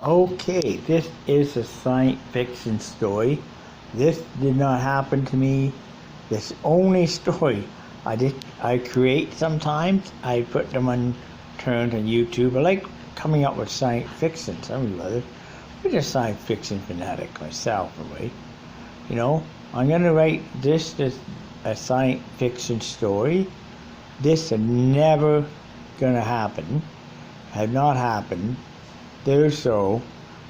Okay, this is a science fiction story. This did not happen to me. This only story I create sometimes. I put them on turn on YouTube. I like coming up with science fiction. Some of you others. I'm just a science fiction fanatic myself, right? You know, I'm gonna write this as a science fiction story. This is never gonna happen. Had not happened. There's so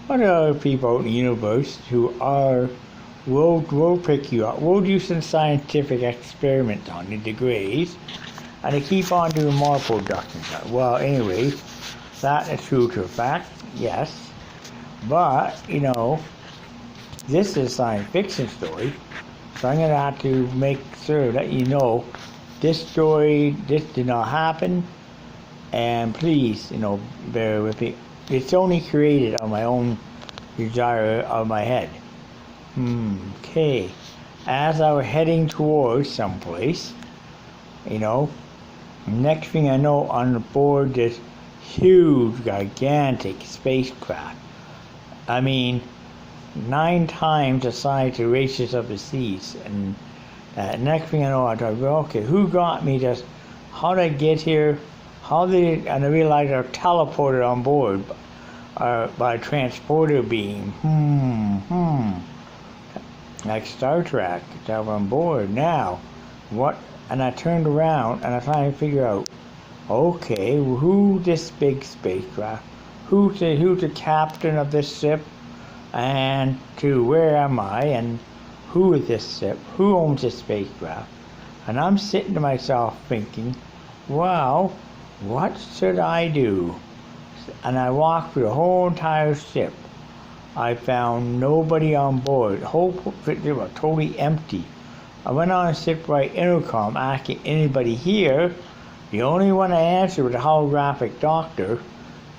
what are other people out in the universe who will pick you up, will do some scientific experiments on the degrees, and they keep on doing more productions. Well, anyway, that is true to a fact, yes. But, this is a science fiction story, so I'm going to have to make sure that you know this did not happen, and please, bear with me. It's only created on my own desire of my head. Okay. As I was heading towards someplace, next thing I know, on board this huge, gigantic spacecraft. I mean, 9 times the size of the races of the seas. And next thing I know, I thought, well, okay, who got me this? How did I get here? And I realized I was teleported on board by a transporter beam. Like Star Trek, I was on board. Now, what? And I turned around and I tried to figure out, okay, who this big spacecraft? Who's the captain of this ship? And where am I? And who is this ship? Who owns this spacecraft? And I'm sitting to myself thinking, wow, what should I do? And I walked through the whole entire ship. I found nobody on board. The whole ship was totally empty. I went on a shipwide intercom asking anybody here. The only one I answered was a holographic doctor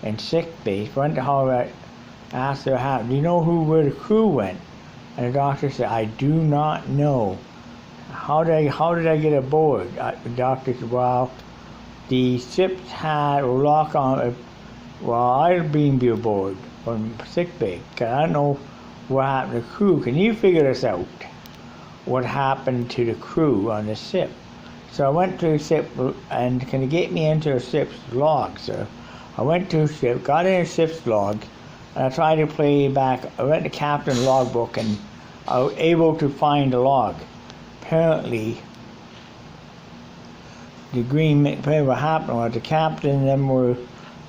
in sick bay. Went to holographic, asked her, do you know where the crew went? And the doctor said, I do not know. How did I get aboard? The doctor said, well, the ship had a lock on. Well, I'll beam you aboard from sick bay, because I don't know what happened to the crew. Can you figure this out? What happened to the crew on the ship? So I went to the ship, and can you get me into the ship's log, sir? I went to the ship, got in the ship's log, and I tried to play back. I read the captain's logbook, and I was able to find the log. Apparently, what happened was the captain and them were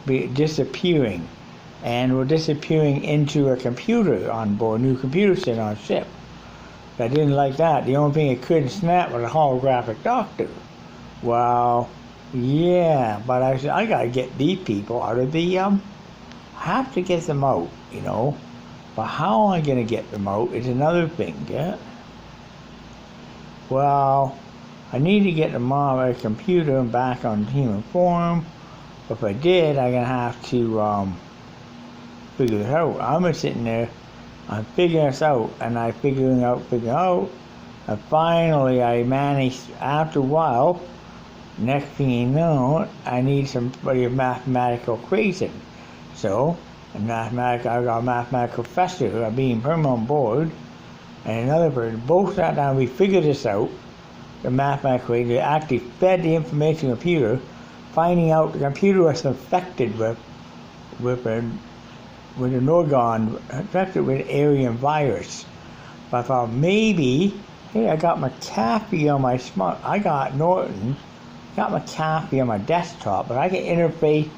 disappearing, and were disappearing into a computer on board, new computer set on ship. I didn't like that. The only thing it couldn't snap was a holographic doctor. Well, yeah, but I said, I gotta get these people out of the, I have to get them out, But how am I gonna get them out is another thing, yeah? Well, I need to get them off a computer and back on human form. If I did, I'm gonna have to figure this out. I'm just sitting there, I'm figuring this out, and I'm figuring out, and finally I managed, after a while, next thing you know, I need somebody of mathematical equation. So, I got a mathematical professor who I've been him on board, and another person, both sat down, we figured this out, the mathematical equation. They actually fed the information to the computer, finding out the computer was infected with an organ, infected with Arian virus. But I thought maybe, hey, I got McAfee on my I got McAfee on my desktop, but I can interface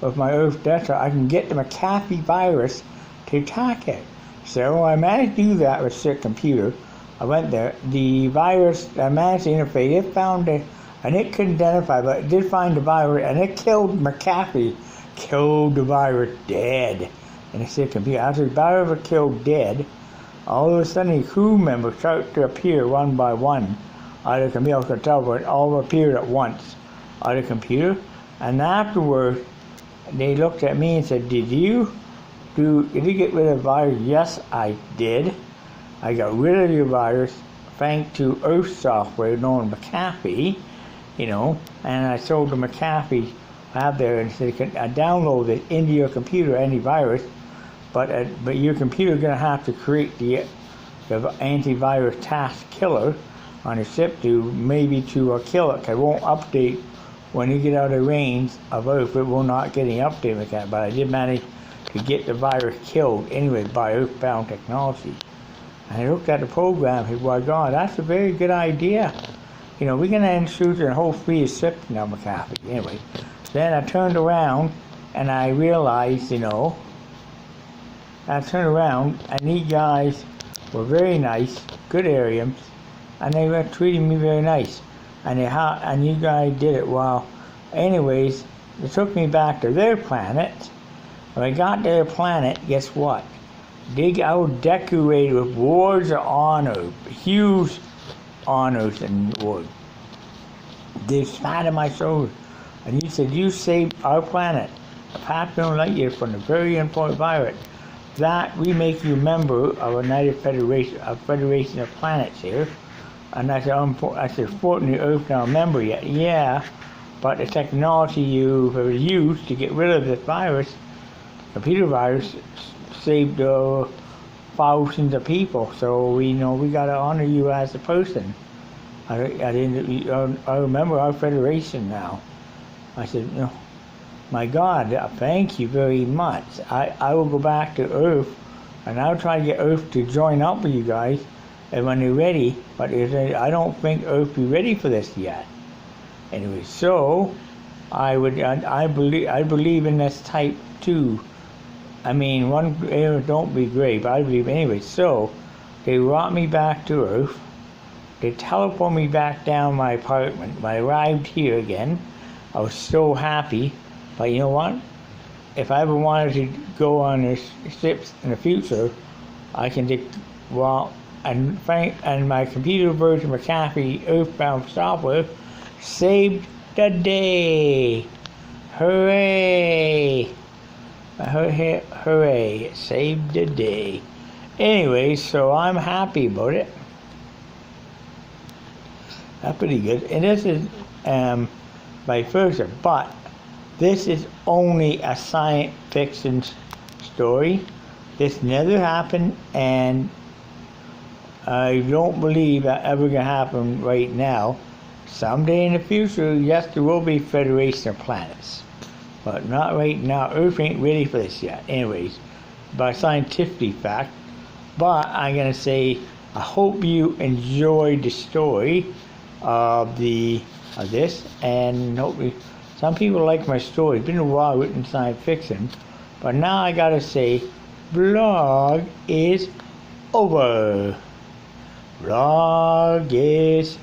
with my Earth desktop. I can get the McAfee virus to attack it. So I managed to do that with a computer. I went there. The virus, I managed to interface. It found it, and it couldn't identify, but it did find the virus, and it killed McAfee. Killed the virus dead. And it's a computer. After the virus was killed dead, all of a sudden the crew members started to appear one by one out of the computer. I could tell, but all appeared at once out of the computer. And afterwards, they looked at me and said, did you get rid of the virus? Yes, I did. I got rid of the virus thanks to Earth software known as McAfee, and I told the McAfee out there and said, I downloaded it into your computer, antivirus, but your computer gonna have to create the antivirus task killer on the ship to kill it. 'Cause it won't update when you get out of range of Earth. It will not get any update with that. But I did manage to get the virus killed anyway by Earthbound technology. And I looked at the program. And my God, that's a very good idea. You know, we're gonna intrude the whole fleet of ships now, McAfee. Anyway, then I turned around and I realized, and these guys were very nice, good Arians, and they were treating me very nice. And you guys did it well. Anyways, they took me back to their planet. When I got to their planet, guess what? They got decorated with awards of honor, huge honors and awards. They patted my shoulder, and you said, "You saved our planet, a half-million light years from the very important virus. That we make you a member of a United Federation, a federation of planets here." And I said, "Fortunately, Earth's not a member yet." "Yeah, but the technology you have used to get rid of this virus, computer virus, saved thousands of people. So we gotta honor you as a person. I remember our federation now." I said, "My God, thank you very much. I will go back to Earth, and I'll try to get Earth to join up with you guys, and when they're ready. But I don't think Earth be ready for this yet." Anyway, so I believe in this type too. I mean, one don't be great, but I believe anyway. So they brought me back to Earth. They teleported me back down my apartment. When I arrived here again, I was so happy. But you know what? If I ever wanted to go on the ships in the future, I can and my computer version of McAfee Earthbound software saved the day. Hooray! Hooray! It saved the day. Anyway, so I'm happy about it. That's pretty good. And this is my first, but this is only a science fiction story. This never happened, and I don't believe that ever gonna happen right now. Someday in the future, yes, there will be Federation of Planets, but not right now. Earth ain't ready for this yet. Anyways, by scientific fact. But I'm gonna say, I hope you enjoyed the story of this, and hopefully some people like my story. It's been a while written science fiction, but now I gotta say, vlog is over. Vlog is